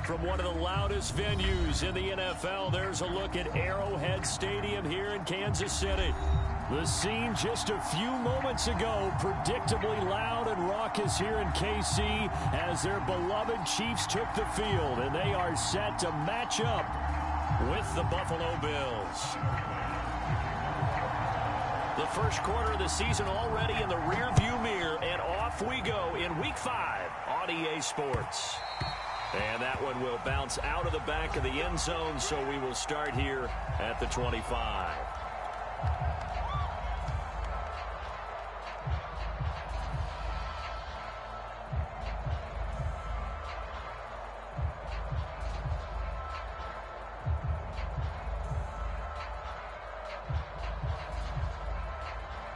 From one of the loudest venues in the NFL, there's a look at Arrowhead Stadium here in Kansas City. The scene just a few moments ago, predictably loud and raucous here in KC as their beloved Chiefs took the field, and they are set to match up with the Buffalo Bills. The first quarter of the season already in the rearview mirror, and off we go in Week 5 on EA Sports. And that one will bounce out of the back of the end zone, so we will start here at the 25.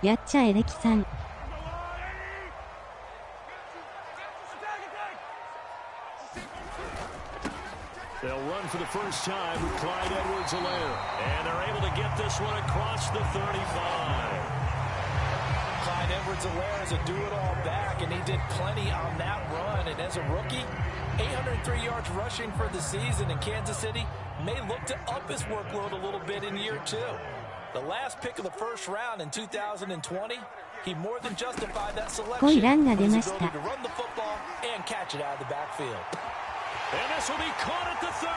やっちゃエレキさん。They'll run for the first time with Clyde Edwards-Helaire. And they're able to get this one across the 35. Clyde Edwards-Helaire is a do-it-all back, and he did plenty on that run. And as a rookie, 803 yards rushing for the season in Kansas City may look to up his workload a little bit in year 2. The last pick of the first round in 2020, he more than justified that selection with his ability to run the football and catch it out of the backfield. And this will be caught at the 30.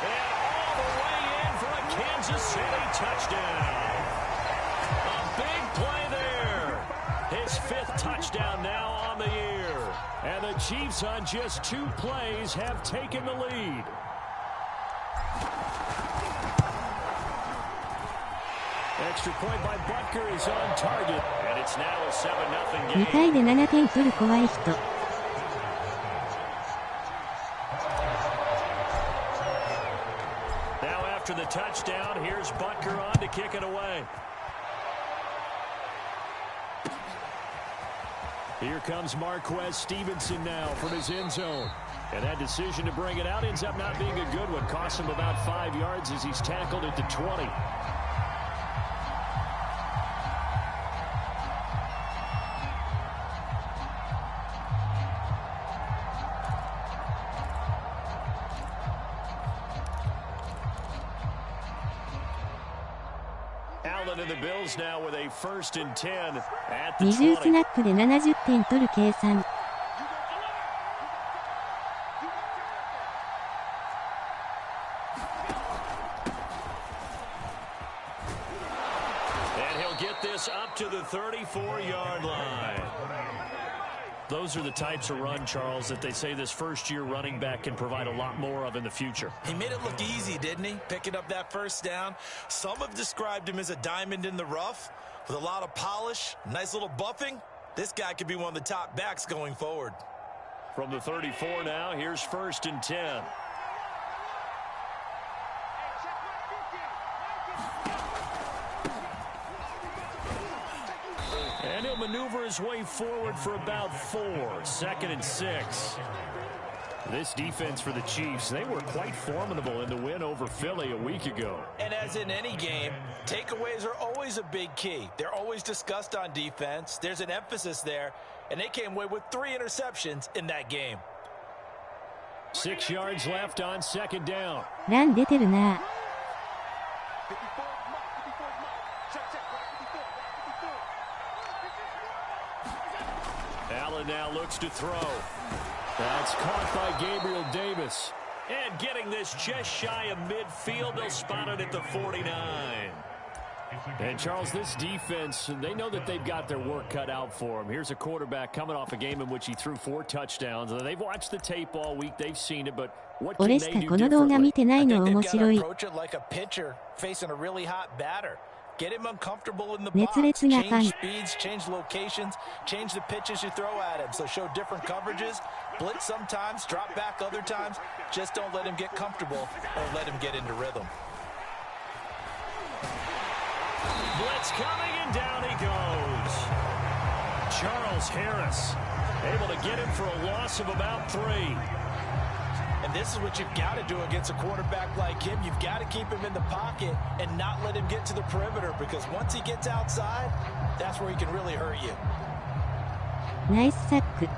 And all the way in for a Kansas City touchdown. A big play there. His 5th touchdown now on the year. And the Chiefs on just 2 plays have taken the lead. Extra point by Butker is on target. And it's now a 7-0 game. 2回で7点取る怖い人。After the touchdown, here's Butker on to kick it away. Here comes Marquez Stevenson now from his end zone. And that decision to bring it out ends up not being a good one. Costs him about 5 yards as he's tackled at the 20. And the Bills now with a 1st and 10 at the 20 ス 20. ナップで70点取る計算。And he'll get this up to the 34-yard line. Those are the types of run, Charles, that they say this first-year running back can provide a lot more of in the future. He made it look easy, didn't he? Picking up that first down. Some have described him as a diamond in the rough with a lot of polish, nice little buffing. This guy could be one of the top backs going forward. From the 34 now, here's 1st and 10. And he'll maneuver his way forward for about 4. 2nd and 6. This defense for the Chiefs, they were quite formidable in the win over Philly a week ago. And as in any game, takeaways are always a big key. They're always discussed on defense. There's an emphasis there, and they came away with 3 interceptions in that game. 6 yards left on 2nd down. ラン出てるな。Allen now looks to throw. That's caught by Gabriel Davis. And getting this just shy of midfield, they'll spot it at the 49. And Charles, this defense, they know that they've got their work cut out for them. Here's a quarterback coming off a game in which he threw 4 touchdowns. They've watched the tape all week. They've seen it, but what can they do differently? 俺しかこの動画見てないの面白い。 Approach it like a pitcher facing a really hot batter. Get him uncomfortable in the 熱 box. 烈なファン。 Change speeds, change locations, change the pitches you throw at him. So show different coverages, blitz sometimes, drop back other times. Just don't let him get comfortable or let him get into rhythm. Blitz coming, and down he goes. Charles Harris able to get him for a loss of about 3. And this is what you've got to do against a quarterback like him. You've got to keep him in the pocket and not let him get to the perimeter, because once he gets outside, that's where he can really hurt you. ナイスサック。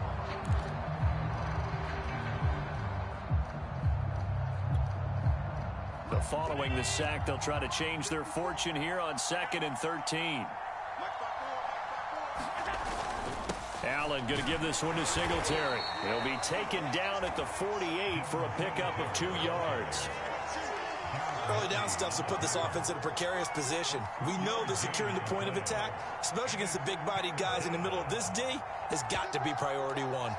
Following the sack, they'll try to change their fortune here on 2nd and 13. Allen going to give this one to Singletary. He'll be taken down at the 48 for a pickup of 2 yards. Early down stuff to put this offense in a precarious position. We know that securing the point of attack, especially against the big-bodied guys in the middle of this D, has got to be priority one.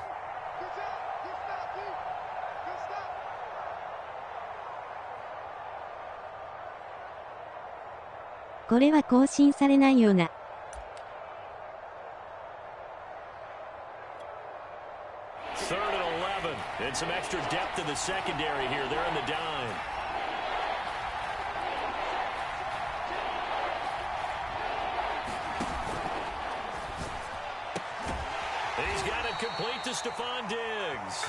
これは更新されないような。3rd and 11. And some extra depth in the secondary here. They're in the dime. He's got it complete to Stephon Diggs.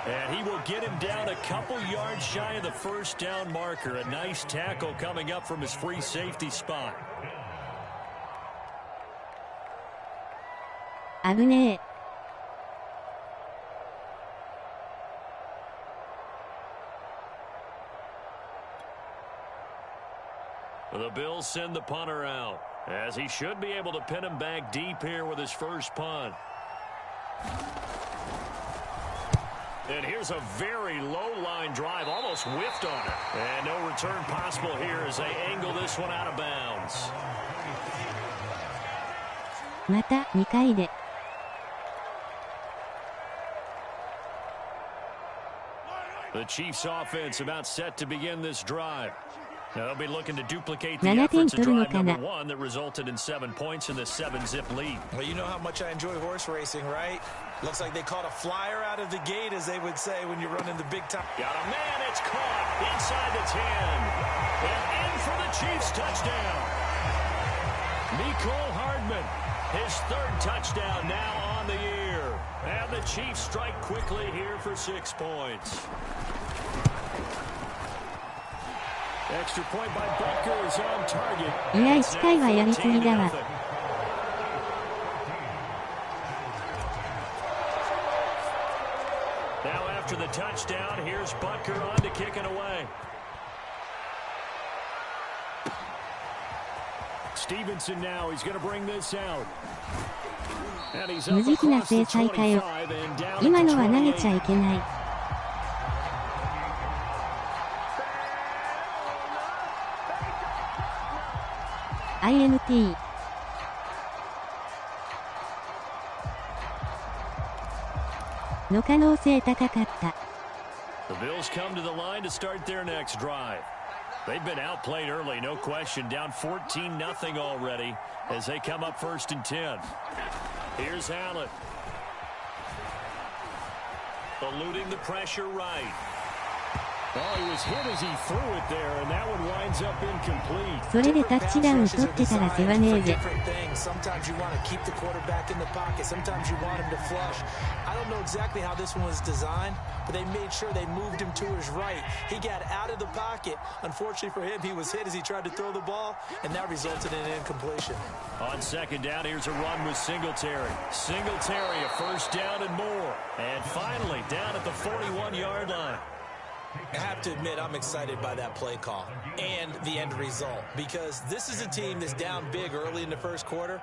And he will get him down a couple yards shy of the first down marker. A nice tackle coming up from his free safety spot. 危ねえ。The Bills send the punter out, as he should be able to pin him back deep here with his first punt. And here's a very low-line drive, almost whiffed on it. And no return possible here as they angle this one out of bounds. また2回で。The Chiefs offense about set to begin this drive. Now they'll be looking to duplicate the efforts of drive number 1 that resulted in 7 points in the 7-zip lead. Well, you know how much I enjoy horse racing, right? Looks like they caught a flyer out of the gate, as they would say when you're running the big time. Got a man, it's caught inside the 10. And in for the Chiefs touchdown. Mecole Hardman, his 3rd touchdown now on the year. And the Chiefs strike quickly here for 6 points. Extra point by Butker is on target. いや、1回はやりすぎだわ。Now after the touchdown, here's Butker on to kick it away. Stevenson now, he's going to bring this out. 無慈悲な制裁かよ。今のは投げちゃいけない。INT の可能性高かった。The Bills come to the line to start their next drive. They've been outplayed early, no question, down 14-0 already as they come up 1st and 10. Here's Allen. Eluding the pressure right. Oh, he was hit as he threw it there, and that one winds up incomplete. それでタッチダウン取ってたら世話ねえぜ。 Sometimes you want to keep the quarterback in the pocket. Sometimes you want him to flush. I don't know exactly how this one was designed, but they made sure they moved him to his right. He got out of the pocket. Unfortunately for him, he was hit as he tried to throw the ball, and that resulted in an incompletion. On 2nd down, here's a run with Singletary. Singletary, a 1st down and more. And finally, down at the 41-yard line. I have to admit, I'm excited by that play call and the end result, because this is a team that's down big early in the 1st quarter,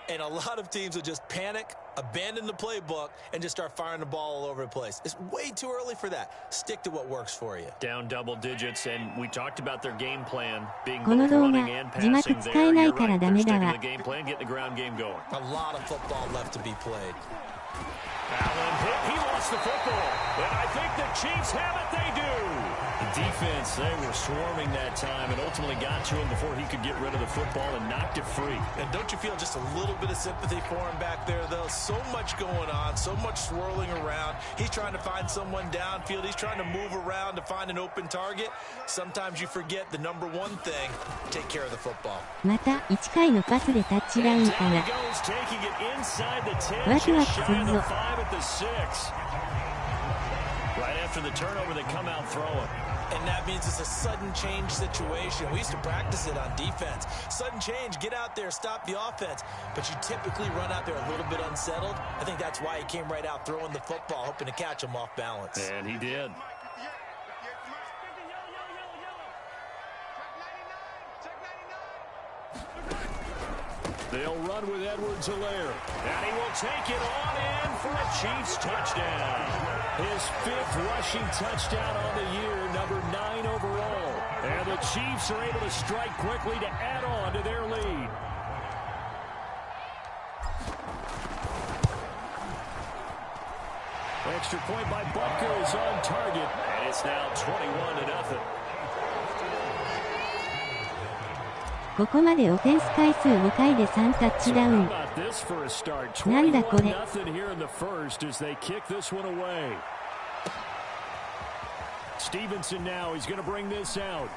and a lot of teams will just panic, abandon the playbook, and just start firing the ball all over the place. It's way too early for that. Stick to what works for you. Down double digits, and we talked about their game plan being この both 動画 running and 字幕 passing 使 there. えない You're から right. ダ They're メだ sticking わ to the game plan, getting the ground game going. A lot of football left to be played. Allen hit. He lost the football. And I think the Chiefs have it. They do. The defense, they were swarming that time and ultimately got to him before he could get rid of the football and knocked it free. And don't you feel just a little bit of sympathy for him back there, though? So much going on, so much swirling around. He's trying to find someone downfield. He's trying to move around to find an open target. Sometimes you forget the number one thing, take care of the football. また1回のパスでタッチダウンかな。ワクワクするぞ。 Right after the turnover, they come out throwing. And that means it's a sudden change situation. We used to practice it on defense. Sudden change, get out there, stop the offense. But you typically run out there a little bit unsettled. I think that's why he came right out throwing the football, hoping to catch him off balance. And he did. They'll run with Edwards-Helaire. And he will take it on in for a Chiefs touchdown. His 5th rushing touchdown on the year, number 9 overall. And the Chiefs are able to strike quickly to add on to their lead. Extra point by Butker is on target. And it's now 21-0. ここまでオフェンス回数5回で3タッチダウン。なんだこれ。Stevenson now, he's going to bring this out.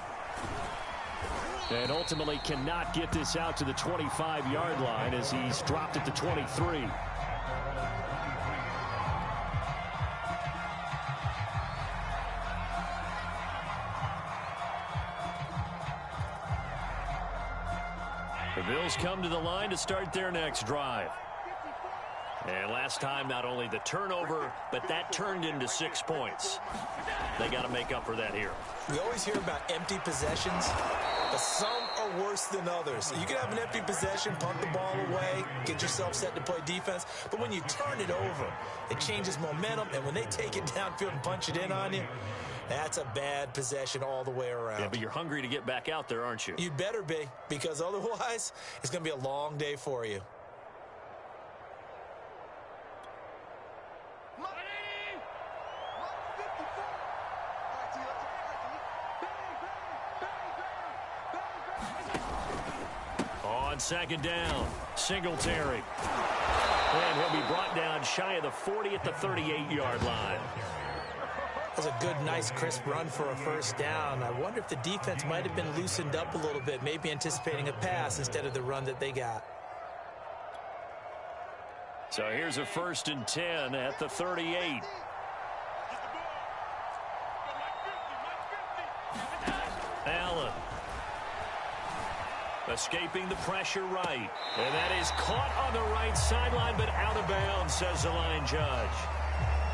And ultimately cannot get this out to the 25-yard line as he's dropped at the 23. The Bills come to the line to start their next drive. And last time, not only the turnover, but that turned into 6 points. They got to make up for that here. We always hear about empty possessions, but some are worse than others. You can have an empty possession, punt the ball away, get yourself set to play defense, but when you turn it over, it changes momentum, and when they take it downfield and punch it in on you, that's a bad possession all the way around. Yeah, but you're hungry to get back out there, aren't you? You'd better be, because otherwise, it's going to be a long day for you. On second down, Singletary. And he'll be brought down shy of the 40 at the 38-yard line. That was a good, nice, crisp run for a first down. I wonder if the defense might have been loosened up a little bit, maybe anticipating a pass instead of the run that they got. So here's a 1st and 10 at the 38. Allen. Escaping the pressure right. And that is caught on the right sideline, but out of bounds, says the line judge.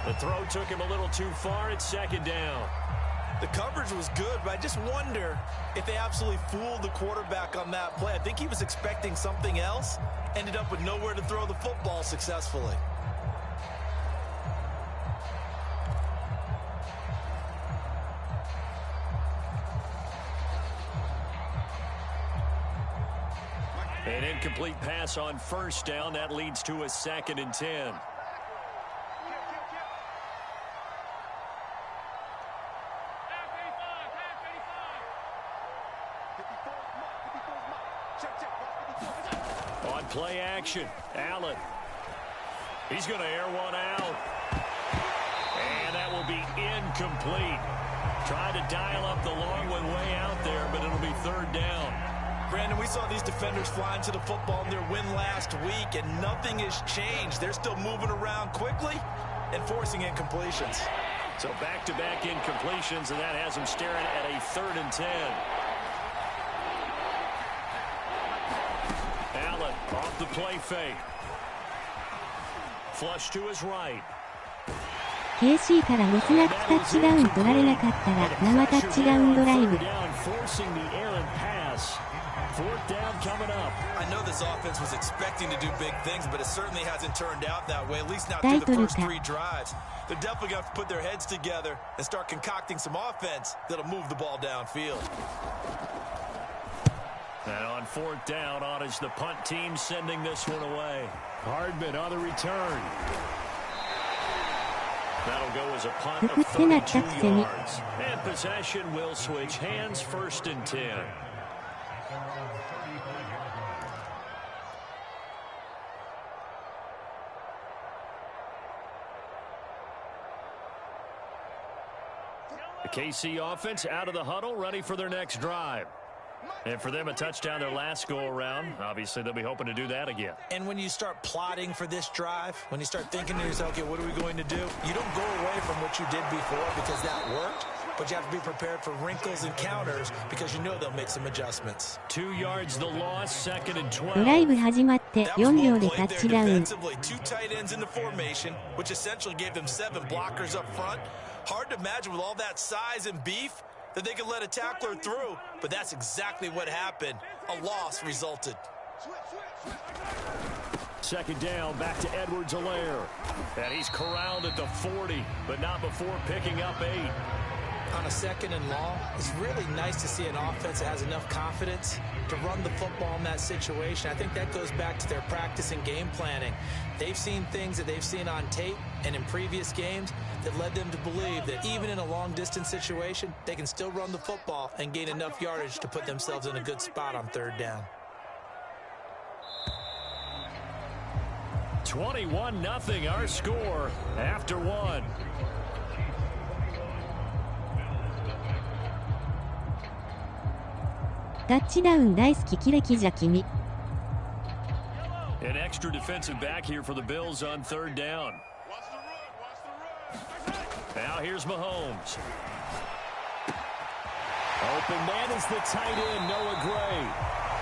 The throw took him a little too far at 2nd down. The coverage was good, but I just wonder if they absolutely fooled the quarterback on that play. I think he was expecting something else. Ended up with nowhere to throw the football successfully. An incomplete pass on 1st down. That leads to a 2nd and 10. On play action, Allen. He's going to air one out. And that will be incomplete. Trying to dial up the long one way out there, but it'll be 3rd down. Brandon, we saw these defenders flying to the football in their win last week, and nothing has changed. They're still moving around quickly and forcing incompletions. So back-to-back incompletions, and that has them staring at a 3rd and 10. Allen off the play fake. Flush to his right. KC からミスなくタッチダウン取られなかったら生タッチダウンドライブ。Fourth down coming up. I know this offense was expecting to do big things, but it certainly hasn't turned out that way, at least not through the first 3 drives. They're definitely going to have to put their heads together and start concocting some offense that'll move the ball downfield. And on 4th down, on is the punt team sending this one away. Hardman on the return. That'll go as a punt of 32 yards. And possession will switch hands, 1st and 10. The KC offense out of the huddle, ready for their next drive. And for them, a touchdown their last go-around. Obviously, they'll be hoping to do that again. And when you start plotting for this drive, when you start thinking to yourself, okay, what are we going to do? You don't go away from what you did before because that worked, but you have to be prepared for wrinkles and counters because you know they'll make some adjustments. 2 yards the loss, 2nd and 12. ドライブ始まって4秒でタッチダウン。 Two tight ends in the formation, which essentially gave them 7 blockers up front. Hard to imagine with all that size and beef that they could let a tackler through, but that's exactly what happened. A loss resulted. second down, back to Edwards-Helaire. And he's corralled at the 40, but not before picking up 8. On a second and long, it's really nice to see an offense that has enough confidence to run the football in that situation. I think that goes back to their practice and game planning. They've seen things that they've seen on tape and in previous games that led them to believe that even in a long-distance situation, they can still run the football and gain enough yardage to put themselves in a good spot on third down. 21-0 our score after 1.タッチダウン大好きキレキじゃ君。 An extra defensive back here for the Bills on third down. Now here's Mahomes. Open man is the tight end, Noah Gray.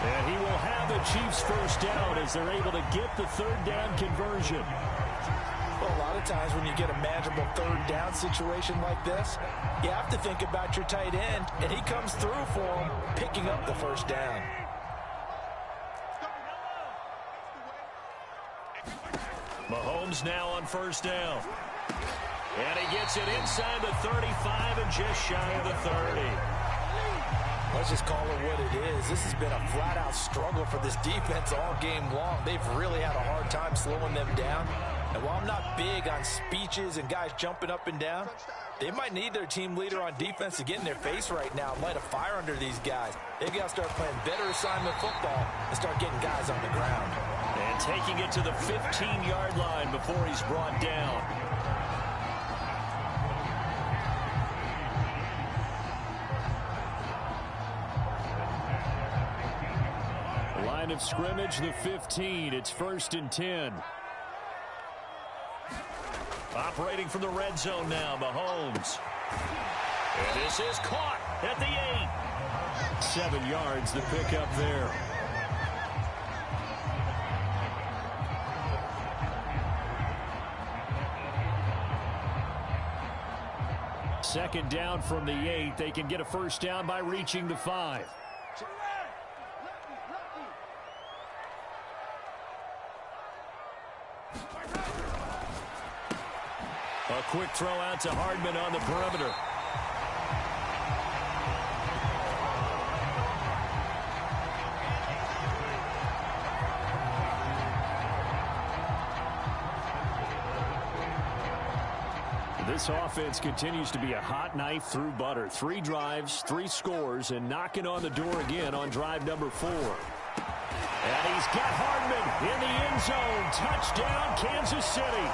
And he will have the Chiefs first down as they're able to get the third down conversion. Well, a lot of times when you get a manageable third down situation like this, you have to think about your tight end, and he comes through for him, picking up the first down. Mahomes now on first down. And he gets it inside the 35 and just shy of the 30. Let's just call it what it is. This has been a flat-out struggle for this defense all game long. They've really had a hard time slowing them down. And while I'm not big on speeches and guys jumping up and down, they might need their team leader on defense to get in their face right now and light a fire under these guys. They've got to start playing better assignment football and start getting guys on the ground. And taking it to the 15-yard line before he's brought down. Line of scrimmage, the 15. It's 1st and 10. Operating from the red zone now, Mahomes. And this is caught at the 8. 7 yards, the pickup there. Second down from the 8. They can get a first down by reaching the 5. A quick throw out to Hardman on the perimeter. This offense continues to be a hot knife through butter. 3 drives, 3 scores, and knocking on the door again on drive number 4. And he's got Hardman in the end zone. Touchdown, Kansas City.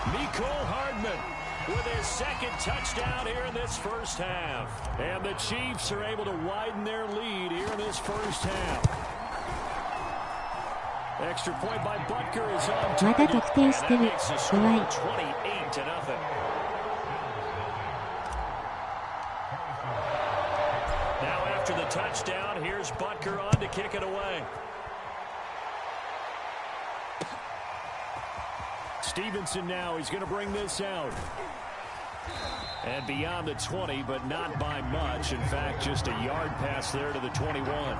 Mecole Hardman with his second touchdown here in this first half. And the Chiefs are able to widen their lead here in this first half. Extra point by Butker is on target. また得点してる。怖い。28-0. Now after the touchdown, here's Butker on to kick it away. Stevenson now, he's going to bring this out. And beyond the 20, but not by much. In fact, just a yard pass there to the 21.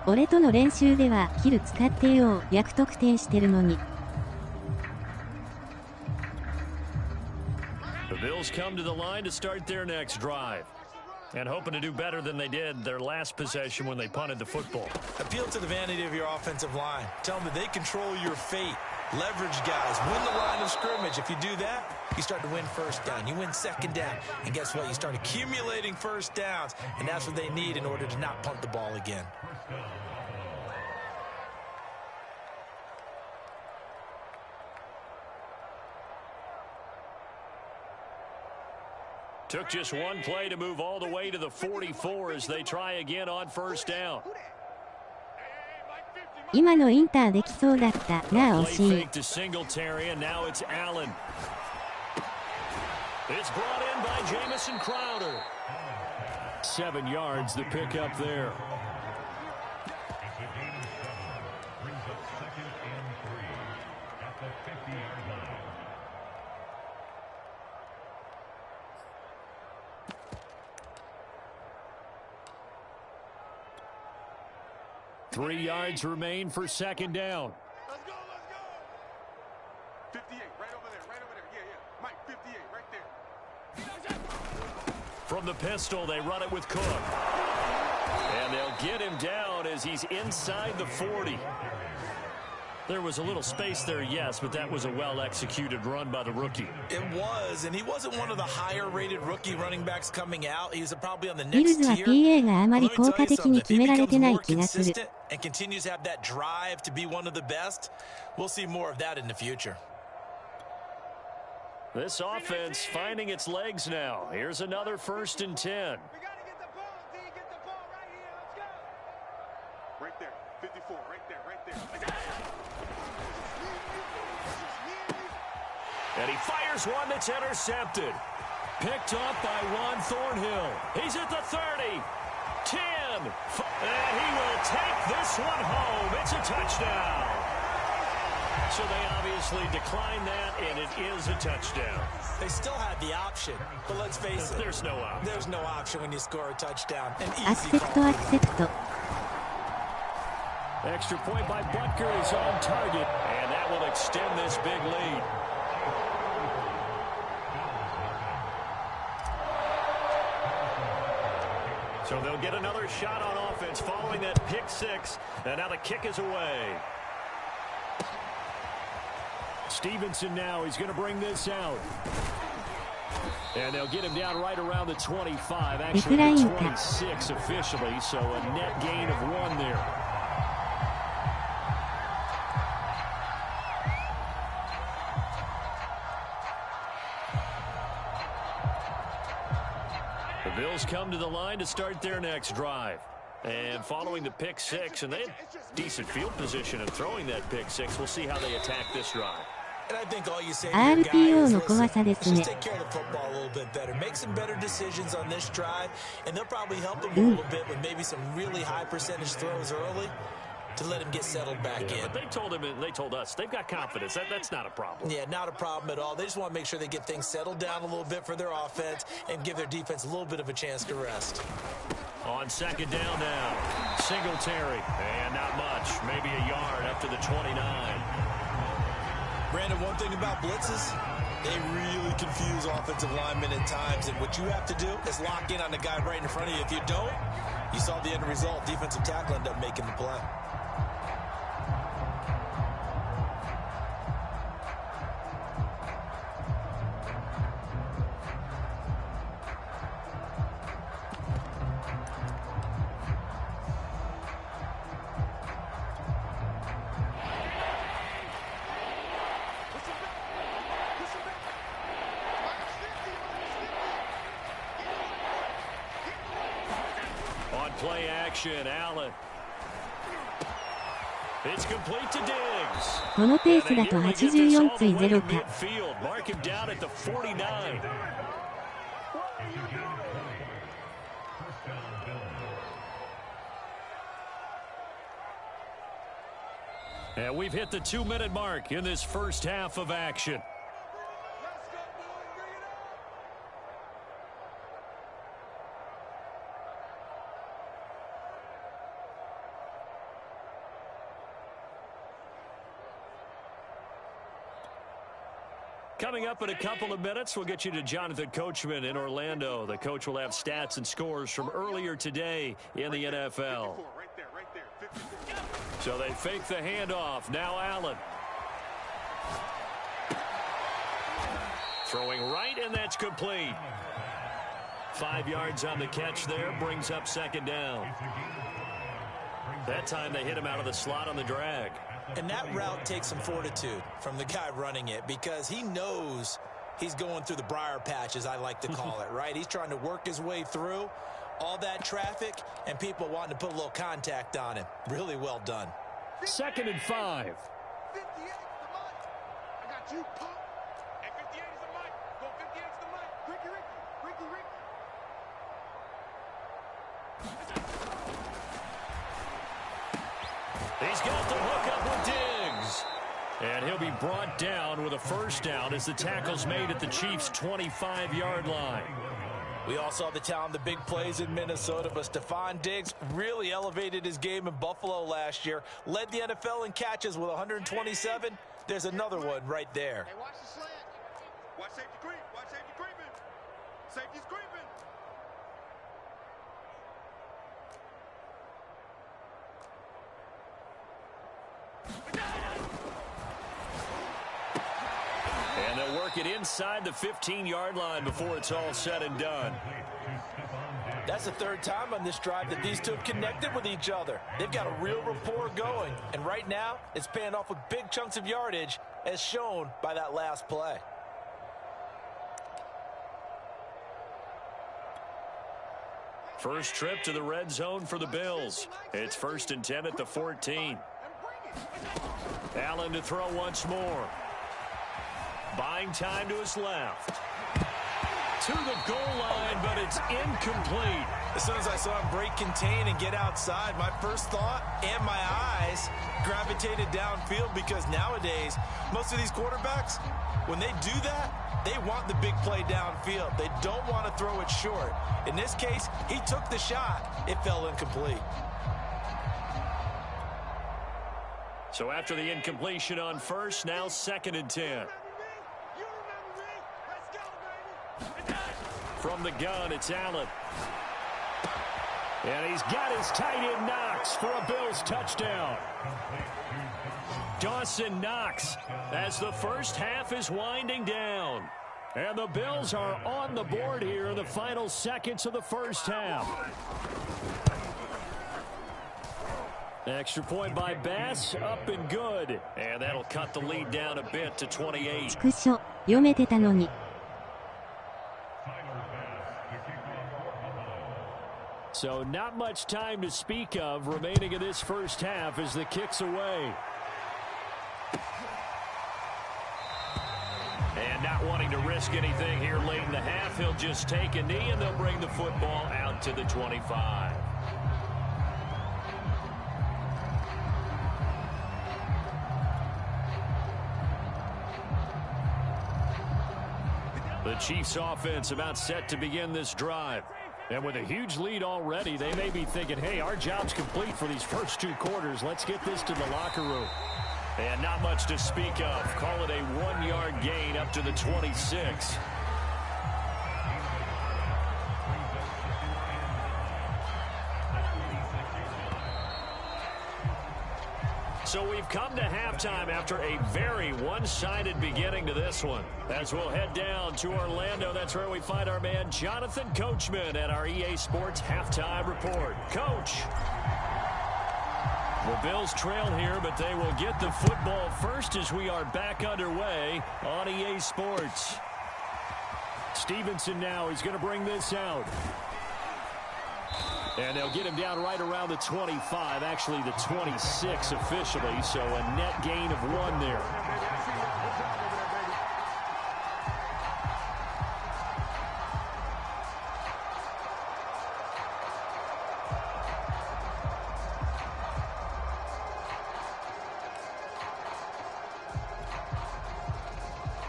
俺との練習ではキル使ってよ、約得点してるのに。The Bills come to the line to start their next drive. And hoping to do better than they did their last possession when they punted the football. Appeal to the vanity of your offensive line. Tell them that they control your fate. Leverage guys. Win the line of scrimmage. If you do that, you start to win first down. You win second down. And guess what? You start accumulating first downs. And that's what they need in order to not punt the ball again. Took just one play to move all the way to the 44 as they try again on first down. 今のインターできそうだったな、惜しい。 Fake to Singletary, and now it's Allen. It's brought in by Jamison Crowder. 7 yards, the pickup there. 3 yards remain for second down. Let's go, let's go. 58, right over there, right over there. Yeah, yeah. Mike, 58, right there. From the pistol, they run it with Cook. And they'll get him down as he's inside the 40. There was a little space there, yes, but that was a well-executed run by the rookie. It was, and he wasn't one of the higher-rated rookie running backs coming out. He was probably on the ビル next ズは tier. PA があまり Let me 効果 tell you 的に something. 決 If め he られて becomes ない more 気がする。 consistent and continues to have that drive to be one of the best, we'll see more of that in the future. This offense finding its legs now. Here's another 1st and 10. We got to get the ball, D. Get the ball right here. Let's go. Right there. 54, right there, right there. And he fires one that's intercepted. Picked off by Juan Thornhill. He's at the 30. 10. And he will take this one home. It's a touchdown. So they obviously declined that, and it is a touchdown. They still had the option, but let's face it. There's no option. There's no option when you score a touchdown. An アク easy セプト call. アクセプト。 Extra point by Butker is on target, and that will extend this big lead. So they'll get another shot on offense following that pick six, and now the kick is away. Stevenson now, he's going to bring this out. And they'll get him down right around the 25, actually the 26 officially, so a net gain of 1 there. The Bills come to the line to start their next drive. And following the pick six, and they had decent field position in throwing that pick six. We'll see how they attack this drive. And I think all you say to your guy is, listen, let's ですね。 just take care of the football a little bit better. Make some better decisions on this drive, and they'll probably help him a little bit with maybe some really high percentage throws early to let him get settled back in. But they told him, and they told us, they've got confidence. That's not a problem. Yeah, not a problem at all. They just want to make sure they get things settled down a little bit for their offense and give their defense a little bit of a chance to rest. On second down now, Singletary, and not much, maybe a yard up to the 29. Brandon, one thing about blitzes, they really confuse offensive linemen at times, and what you have to do is lock in on the guy right in front of you. If you don't, you saw the end result. Defensive tackle ended up making the play. Play action, Allen. It's complete to Diggs. このペースだと84対0か。 Mark him down at the 49. And we've hit the 2-minute mark in this first half of action. Coming up in a couple of minutes, we'll get you to Jonathan Coachman in Orlando. The coach will have stats and scores from earlier today in the NFL. So they fake the handoff. Now Allen. Throwing right, and that's complete. 5 yards on the catch there, brings up second down. That time they hit him out of the slot on the drag. And that route takes some fortitude from the guy running it, because he knows he's going through the briar patch, as I like to call it, right? He's trying to work his way through all that traffic and people wanting to put a little contact on him. Really well done. 2nd and 5. 58 is the mic. I got you, pump. And 58 is the mic. Go 58 is the mic. Ricky. He's got the hook up with Diggs. And he'll be brought down with a first down as the tackle's made at the Chiefs' 25-yard line. We all saw the talent, the big plays in Minnesota, but Stephon Diggs really elevated his game in Buffalo last year. Led the NFL in catches with 127. There's another one right there. Hey, watch the slant. Watch safety creep. Watch safety creeping. Safety's creeping. And they'll work it inside the 15-yard line before it's all said and done. That's the third time on this drive that these two have connected with each other. They've got a real rapport going, and right now it's paying off with big chunks of yardage, as shown by that last play. First trip to the red zone for the Bills. It's 1st and 10 at the 14. Allen to throw once more. Buying time to his left. To the goal line, but it's incomplete. As soon as I saw him break contain and get outside, my first thought and my eyes gravitated downfield, because nowadays, most of these quarterbacks, when they do that, they want the big play downfield. They don't want to throw it short. In this case, he took the shot. It fell incomplete. So after the incompletion on first, now 2nd and 10. From the gun, it's Allen. And he's got his tight end Knox for a Bills touchdown. Dawson Knox as the first half is winding down. And the Bills are on the board here in the final seconds of the first half. Extra point by Bass, up and good. And that'll cut the lead down a bit to 28. スクショ、読めてたのに。So not much time to speak of remaining in this first half as the kick's away. And not wanting to risk anything here late in the half, he'll just take a knee and they'll bring the football out to the 25. The Chiefs offense about set to begin this drive. And with a huge lead already, they may be thinking, hey, our job's complete for these first 2 quarters. Let's get this to the locker room. And not much to speak of. Call it a 1-yard gain up to the 26. So we've come to halftime after a very one-sided beginning to this one. As we'll head down to Orlando, that's where we find our man Jonathan Coachman at our EA Sports Halftime Report. Coach. The Bills trail here, but they will get the football first as we are back underway on EA Sports. Stevenson now is going to bring this out. And they'll get him down right around the 25, actually the 26 officially, so a net gain of 1 there.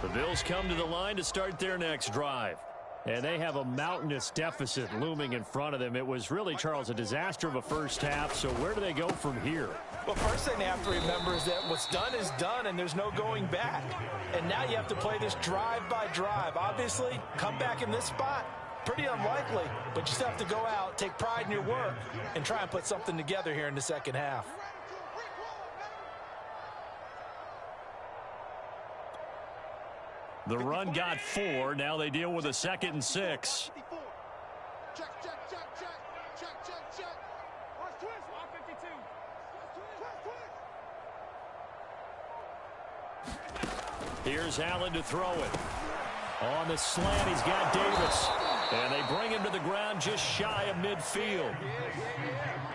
The Bills come to the line to start their next drive. And they have a mountainous deficit looming in front of them. It was really, Charles, a disaster of a first half. So where do they go from here? Well, first thing they have to remember is that what's done is done, and there's no going back. And now you have to play this drive by drive. Obviously, come back in this spot, pretty unlikely. But you still have to go out, take pride in your work, and try and put something together here in the second half. The run got 4. Now they deal with a 2nd and 6. Here's Allen to throw it. On the slant, he's got Davis. And they bring him to the ground just shy of midfield.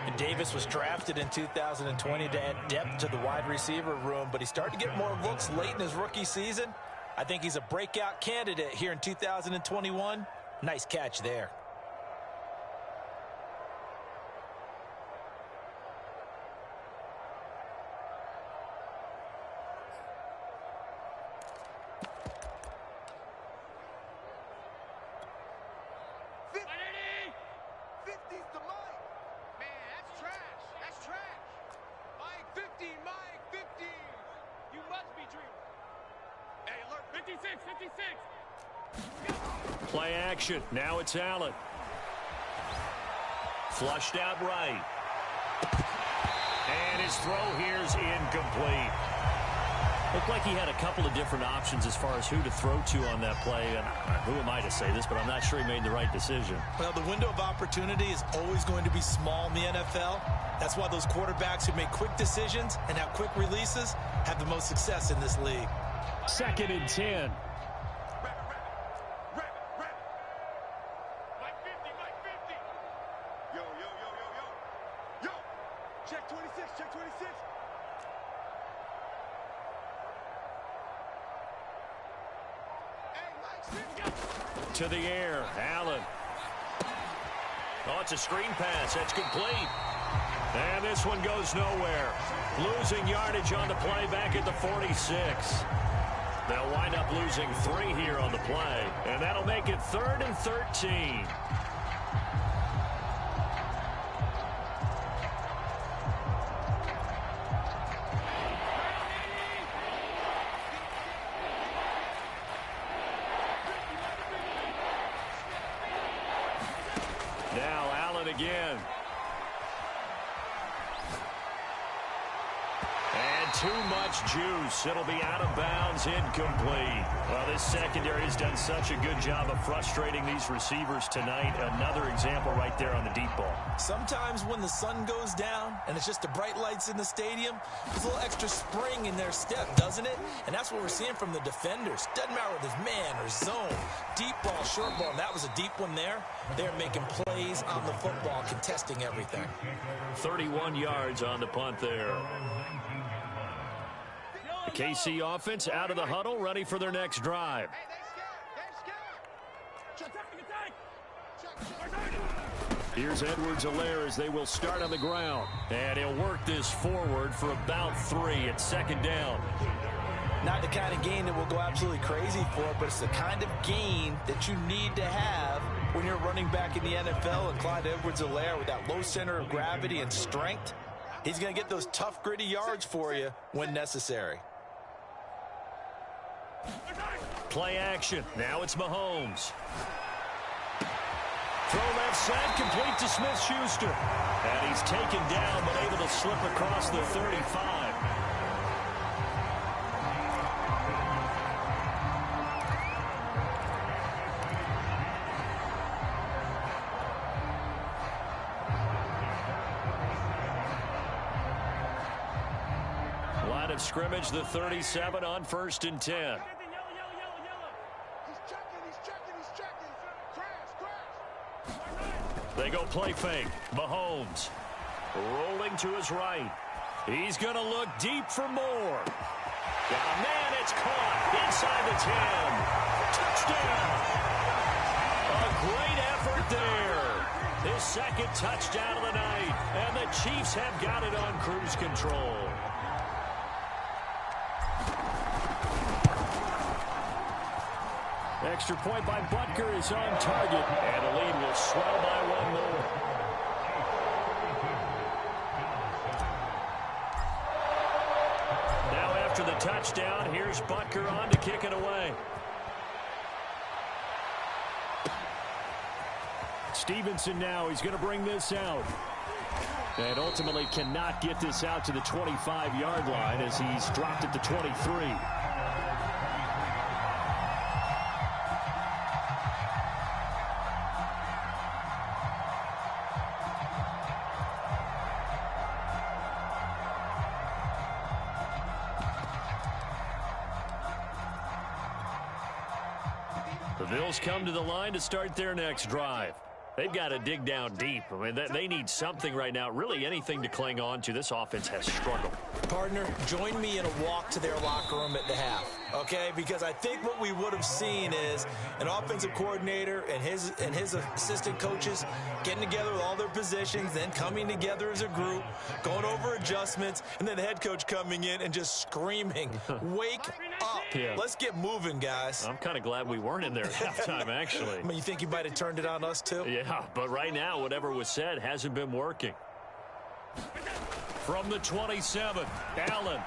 And Davis was drafted in 2020 to add depth to the wide receiver room, but he started to get more looks late in his rookie season. I think he's a breakout candidate here in 2021. Nice catch there. Play action. Now it's Allen. Flushed out right. And his throw here's incomplete. Looked like he had a couple of different options as far as who to throw to on that play. And who am I to say this, but I'm not sure he made the right decision. Well, the window of opportunity is always going to be small in the NFL. That's why those quarterbacks who make quick decisions and have quick releases have the most success in this league. 2nd and 10. Check 26, check 26. To the air, Allen. Oh, it's a screen pass. That's complete. And this one goes nowhere. Losing yardage on the play back at the 46. They'll wind up losing 3 here on the play. And that'll make it 3rd and 13. Now Allen again. And too much juice. It'll be out of bounds, incomplete. Well, this secondary has done such a good job of frustrating these receivers tonight. Another example right there on the deep ball. Sometimes when the sun goes down and it's just the bright lights in the stadium, there's a little extra spring in their step, doesn't it? And that's what we're seeing from the defenders. Doesn't matter whether it's man or zone, deep ball, short ball. And that was a deep one there. They're making plays on the football, contesting everything. 31 yards on the punt there. The KC offense out of the huddle, ready for their next drive. Here's Edwards-Helaire as they will start on the ground. And he'll work this forward for about 3 at 2nd down. Not the kind of gain that we'll go absolutely crazy for, but it's the kind of gain that you need to have when you're running back in the NFL. And Clyde Edwards-Helaire, with that low center of gravity and strength, he's going to get those tough, gritty yards for you when necessary. Play action. Now it's Mahomes. Throw left side, complete to Smith-Schuster. And he's taken down, but able to slip across the 35. Line of scrimmage, the 37 on 1st and 10. They go play fake. Mahomes rolling to his right. He's going to look deep for more. Got a man. It's caught inside the 10. Touchdown. A great effort there. His 2nd touchdown of the night. And the Chiefs have got it on cruise control. Extra point by Butker is on target, and the lead will swell by 1 more. Now after the touchdown, here's Butker on to kick it away. Stevenson now, he's going to bring this out. And ultimately cannot get this out to the 25-yard line as he's dropped at the 23. The Bills come to the line to start their next drive. They've got to dig down deep. I mean, they need something right now, really anything to cling on to. This offense has struggled. Partner, join me in a walk to their locker room at the half, okay? Because I think what we would have seen is an offensive coordinator and his assistant coaches getting together with all their positions, then coming together as a group, going over adjustments, and then the head coach coming in and just screaming, wake up. Yeah. Let's get moving, guys. I'm kind of glad we weren't in there at halftime, actually. I mean, you think you might have turned it on us, too? Yeah, but right now, whatever was said hasn't been working. From the 27, Allen.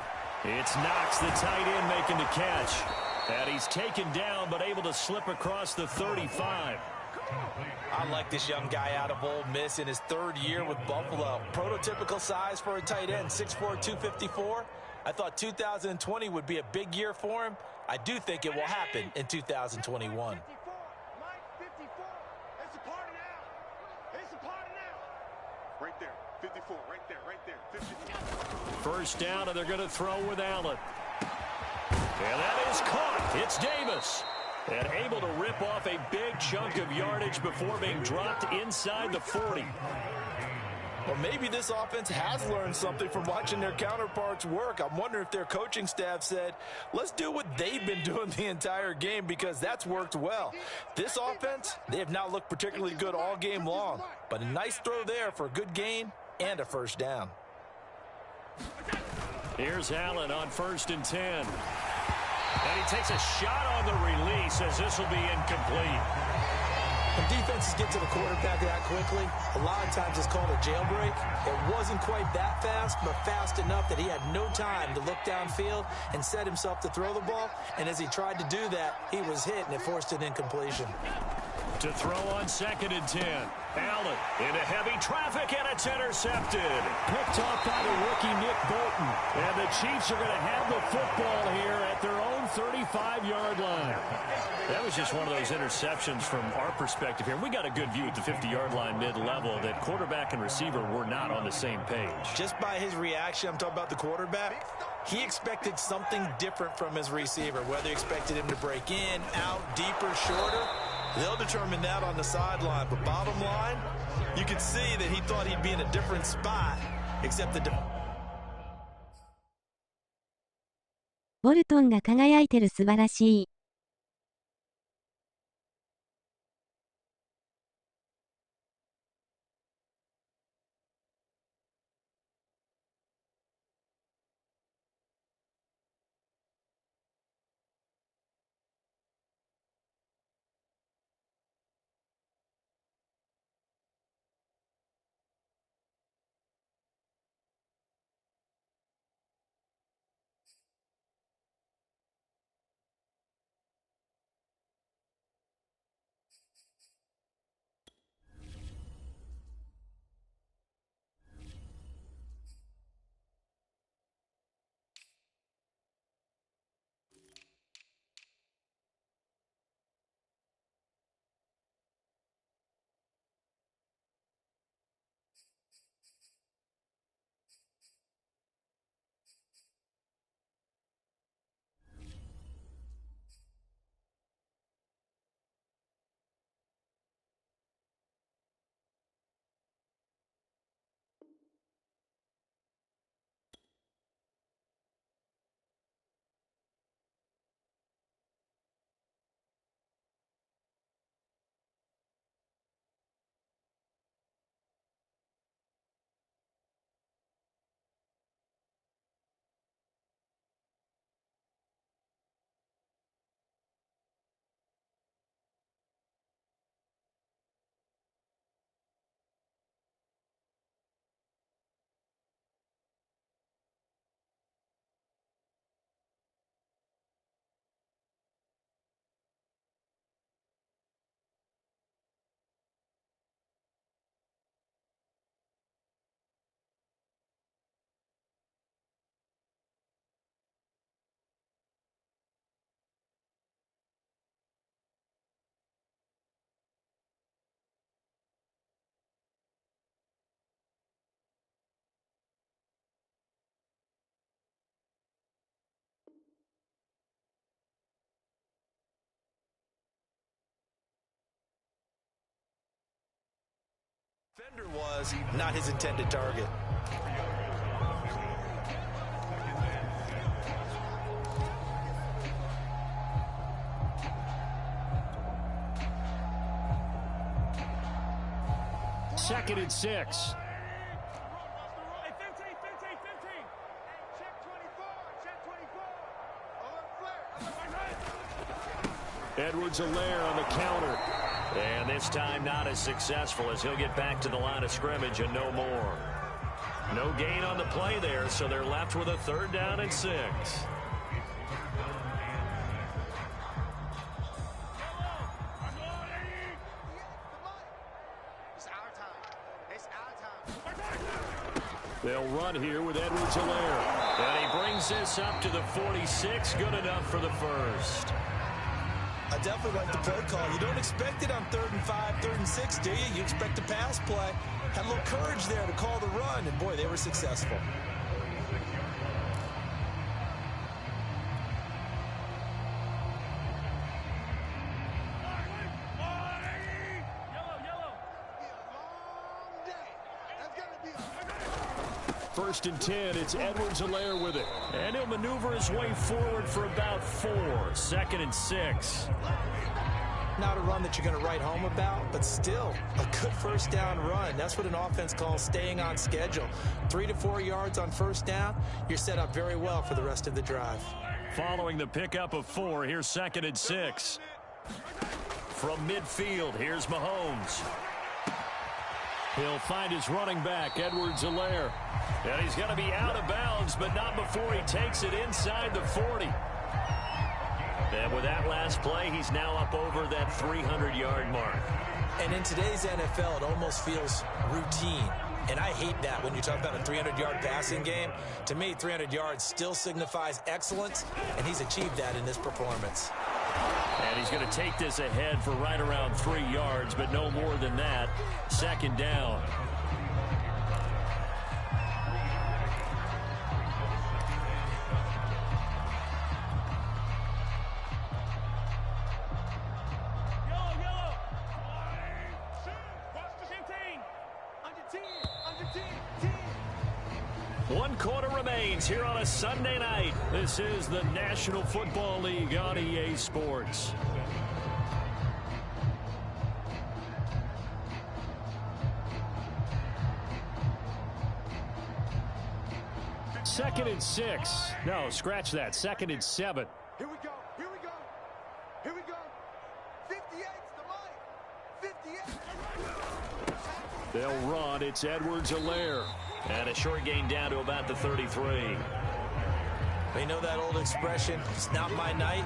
It's Knox, the tight end, making the catch. And he's taken down, but able to slip across the 35. I like this young guy out of Ole Miss in his third year with Buffalo. Prototypical size for a tight end, 6'4", 254. I thought 2020 would be a big year for him. I do think it will happen in 2021. Right there, 54, right there, 54. First down, and they're going to throw with Allen. And that is caught. It's Davis. And able to rip off a big chunk of yardage before being dropped inside the 40. Well, maybe this offense has learned something from watching their counterparts work. I'm wondering if their coaching staff said, let's do what they've been doing the entire game, because that's worked well. This offense, they have not looked particularly good all game long. But a nice throw there for a good gain and a first down. Here's Allen on 1st and 10. And he takes a shot on the release as this will be incomplete. When defenses get to the quarterback that quickly, a lot of times it's called a jailbreak. It wasn't quite that fast, but fast enough that he had no time to look downfield and set himself to throw the ball. And as he tried to do that, he was hit, and it forced an incompletion. To throw on 2nd and 10. Allen into heavy traffic, and it's intercepted. Picked off by the rookie Nick Bolton. And the Chiefs are going to have the football here at their own 35-yard line. That was just one of those interceptions from our perspective here. We got a good view at the 50-yard line mid-level that quarterback and receiver were not on the same page. Just by his reaction, I'm talking about the quarterback, he expected something different from his receiver, whether he expected him to break in, out, deeper, shorter. They'll determine that on the sideline. But bottom line, you could see that he thought he'd be in a different spot, except the... ボルトンが輝いてる素晴らしい。Defender was not his intended target. Second and 6. Edwards-Helaire on the counter. And this time not as successful, as he'll get back to the line of scrimmage and no more. No gain on the play there, so they're left with a 3rd down and 6. They'll run here with Edwards-Helaire. And he brings this up to the 46. Good enough for the first. I definitely like the play call. You don't expect it on 3rd and 5, 3rd and 6, do you? You expect a pass play. Had a little courage there to call the run, and boy, they were successful. First and 10, it's Edwards-Helaire with it. And he'll maneuver his way forward for about 4. 2nd and 6. Not a run that you're going to write home about, but still a good first down run. That's what an offense calls staying on schedule. 3 to 4 yards on first down, you're set up very well for the rest of the drive. Following the pickup of 4, here's 2nd and 6. From midfield, here's Mahomes. He'll find his running back, Edwards-Helaire. And he's going to be out of bounds, but not before he takes it inside the 40. And with that last play, he's now up over that 300-yard mark. And in today's NFL, it almost feels routine. And I hate that when you talk about a 300-yard passing game. To me, 300 yards still signifies excellence, and he's achieved that in this performance. And he's going to take this ahead for right around 3 yards, but no more than that. 2nd down. One quarter remains here on a Sunday night. This is the National Football League on EA Sports. Second and 6. No, scratch that. 2nd and 7. Here we go. Here we go. Here we go. 58's the mic. 58. They'll run. It's Edwards-Helaire. And a short gain down to about the 33. They know that old expression, it's not my night.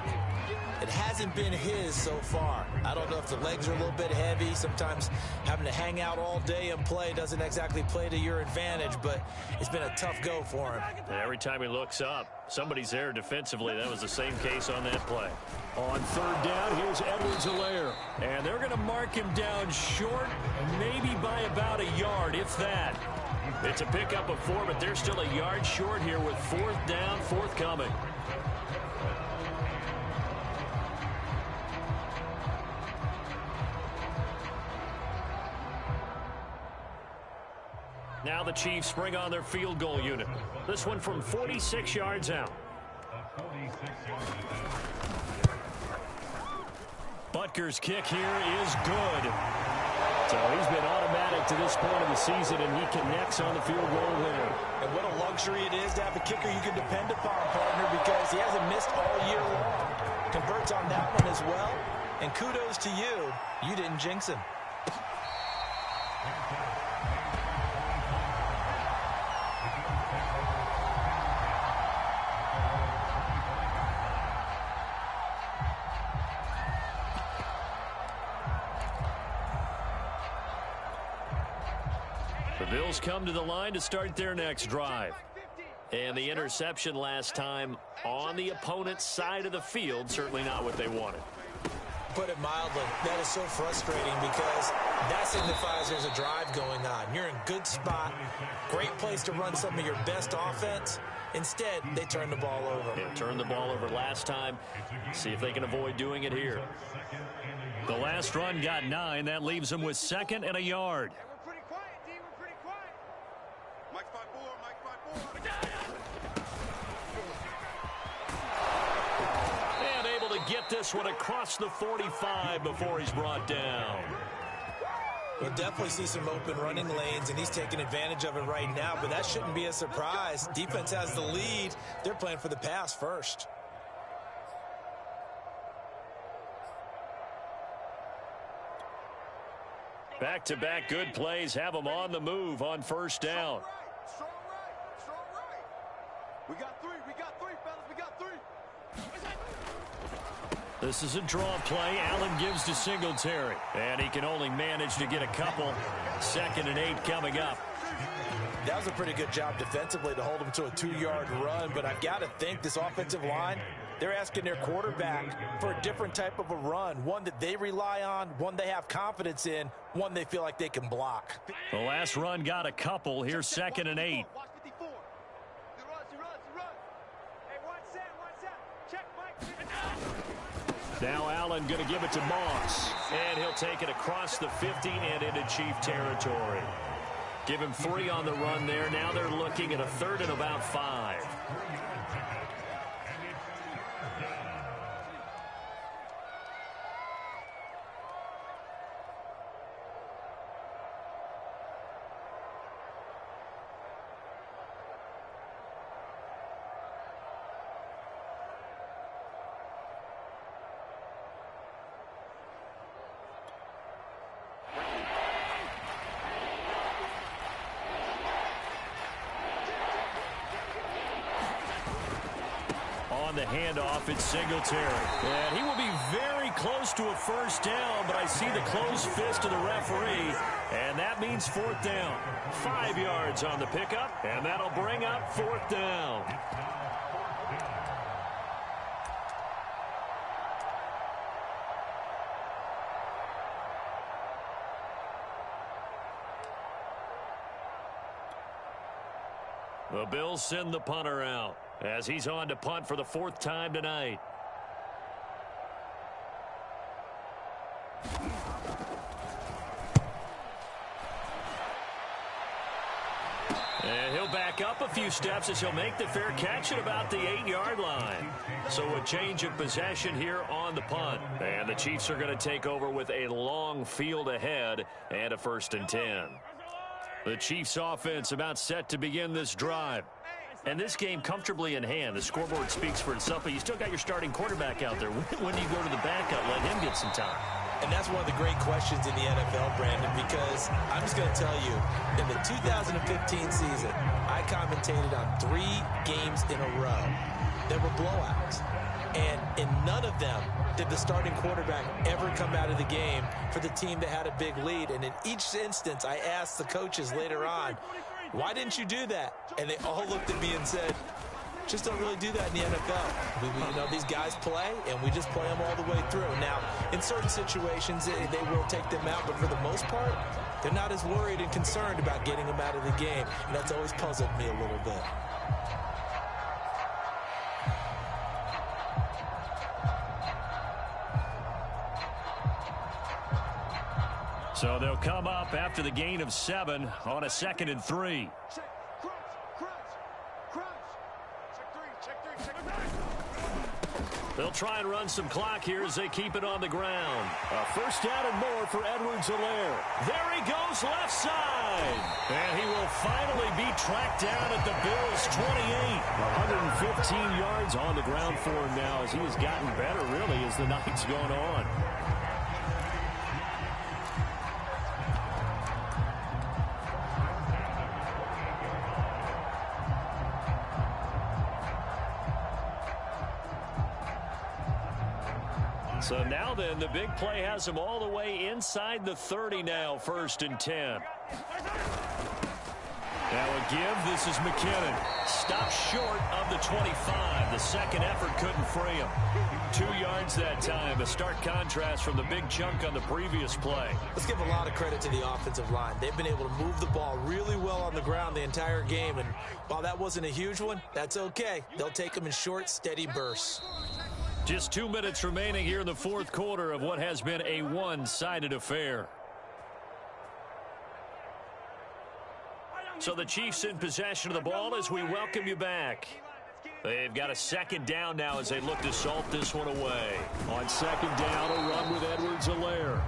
It hasn't been his so far. I don't know if the legs are a little bit heavy. Sometimes having to hang out all day and play doesn't exactly play to your advantage, but it's been a tough go for him. And every time he looks up, somebody's there defensively. That was the same case on that play. On 3rd down, here's Edwards-Helaire. And they're going to mark him down short, maybe by about a yard, if that. It's a pickup of 4, but they're still a yard short here with 4th down, forthcoming. Now the Chiefs bring on their field goal unit. This one from 46 yards out. Butker's kick here is good. So he's been automatic to this point of the season, and he connects on the field goal there. And what a luxury it is to have a kicker you can depend upon, partner, because he hasn't missed all year long. Converts on that one as well. And kudos to you. You didn't jinx him. The Bills come to the line to start their next drive. And the interception last time on the opponent's side of the field, certainly not what they wanted. Put it mildly, that is so frustrating because that signifies there's a drive going on. You're in good spot, great place to run some of your best offense. Instead, they turn the ball over. Yeah, turned the ball over last time. See if they can avoid doing it here. The last run got 9. That leaves them with 2nd and a yard. And able to get this one across the 45 before he's brought down. We'll definitely see some open running lanes, and he's taking advantage of it right now, but that shouldn't be a surprise. Defense has the lead. They're playing for the pass first. Back-to-back good plays have them on the move on first down. Strong right. We got 3, fellas. We got 3. This is a draw play. Allen gives to Singletary. And he can only manage to get a couple. 2nd and 8 coming up. That was a pretty good job defensively to hold them to a 2-yard run, but I've got to think this offensive line, they're asking their quarterback for a different type of a run, one that they rely on, one they have confidence in, one they feel like they can block. The last run got a couple. Here's 2nd and 8. Now Allen going to give it to Moss, and he'll take it across the 50 and into Chief territory. Give him 3 on the run there. Now they're looking at a 3rd and about 5. The handoff, it's Singletary. And he will be very close to a 1st down, but I see the closed fist of the referee, and that means 4th down. 5 yards on the pickup, and that'll bring up 4th down. The Bills send the punter out as he's on to punt for the 4th time tonight. And he'll back up a few steps as he'll make the fair catch at about the 8-yard line. So a change of possession here on the punt. And the Chiefs are going to take over with a long field ahead and a 1st and 10. The Chiefs offense about set to begin this drive. And this game comfortably in hand. The scoreboard speaks for itself, but you still got your starting quarterback out there. When do you go to the backup? Let him get some time. And that's one of the great questions in the NFL, Brandon, because I'm just going to tell you, in the 2015 season, I commentated on 3 games in a row. There were blowouts. And in none of them did the starting quarterback ever come out of the game for the team that had a big lead. And in each instance, I asked the coaches later on, why didn't you do that? And they all looked at me and said, just don't really do that in the NFL. You know, these guys play, and we just play them all the way through. Now, in certain situations, they will take them out, but for the most part, they're not as worried and concerned about getting them out of the game. And that's always puzzled me a little bit. So they'll come up after the gain of 7 on a 2nd and 3. They'll try and run some clock here as they keep it on the ground. A 1st down and more for Edwards-Helaire. There he goes left side. And he will finally be tracked down at the Bills' 28. 115 yards on the ground for him now as he has gotten better, really, as the night's gone on. So now then, the big play has him all the way inside the 30 now, 1st and 10. Now a give, this is McKinnon. Stopped short of the 25. The second effort couldn't free him. 2 yards that time, a stark contrast from the big chunk on the previous play. Let's give a lot of credit to the offensive line. They've been able to move the ball really well on the ground the entire game, and while that wasn't a huge one, that's okay. They'll take them in short, steady bursts. Just 2 minutes remaining here in the 4th quarter of what has been a one-sided affair. So the Chiefs in possession of the ball as we welcome you back. They've got a 2nd down now as they look to salt this one away. On 2nd down, a run with Edwards-Helaire.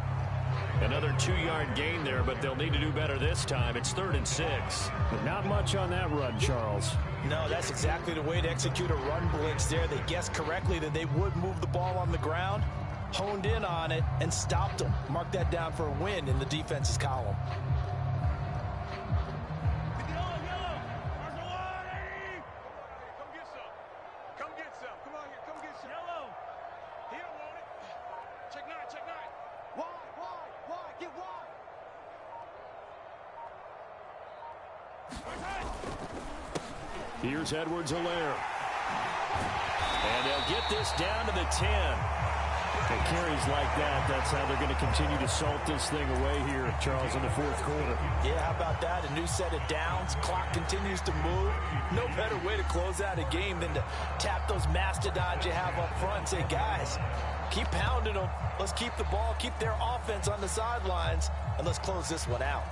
Another 2-yard gain there, but they'll need to do better this time. It's 3rd and 6. But not much on that run, Charles. No, that's exactly the way to execute a run blitz there. They guessed correctly that they would move the ball on the ground, honed in on it, and stopped them. Mark that down for a win in the defense's column. Wide. Get wide. Here's Edwards-Helaire. And they'll get this down to the 10. And carries like that, that's how they're going to continue to salt this thing away here, Charles, in the fourth quarter. Yeah, how about that? A new set of downs. Clock continues to move. No better way to close out a game than to tap those mastodons you have up front and say, guys, keep pounding them. Let's keep the ball, keep their offense on the sidelines, and let's close this one out.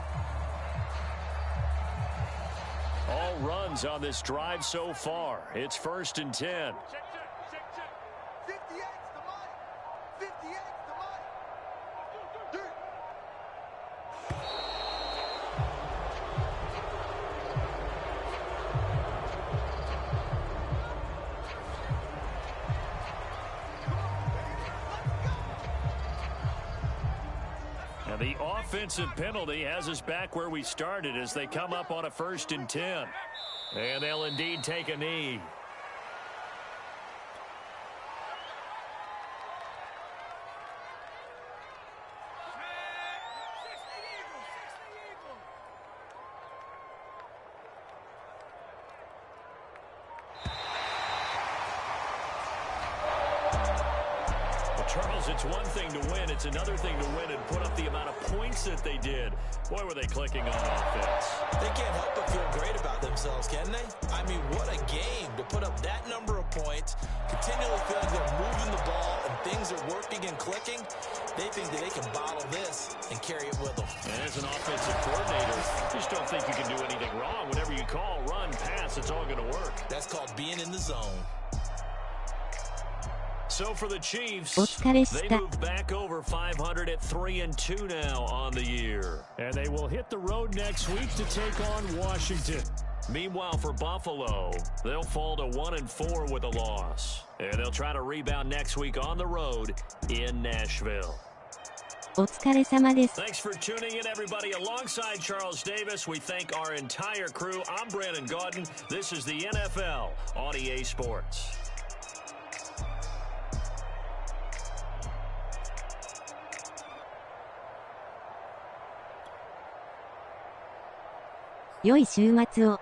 All runs on this drive so far. It's 1st and 10. And the offensive penalty has us back where we started as they come up on a 1st and 10. And they'll indeed take a knee. Charles, it's one thing to win. It's another thing to win and put up the amount of points that they did. Boy, were they clicking on offense. They can't help but feel great about themselves, can they? I mean, what a game to put up that number of points, continually feeling they're moving the ball and things are working and clicking. They think that they can bottle this and carry it with them. And as an offensive coordinator, you just don't think you can do anything wrong. Whatever you call, run, pass, it's all going to work. That's called being in the zone. So for the Chiefs, お疲れし they た。 move back over 500 at 3-2 now on the year. And they will hit the road next week to take on Washington. Meanwhile, for Buffalo, they'll fall to 1-4 with a loss. And they'll try to rebound next week on the road in Nashville. お疲れ様です。 Thanks for tuning in, everybody. Alongside Charles Davis, we thank our entire crew. I'm Brandon Gaudin. This is the NFL on EA Sports. 良い週末を。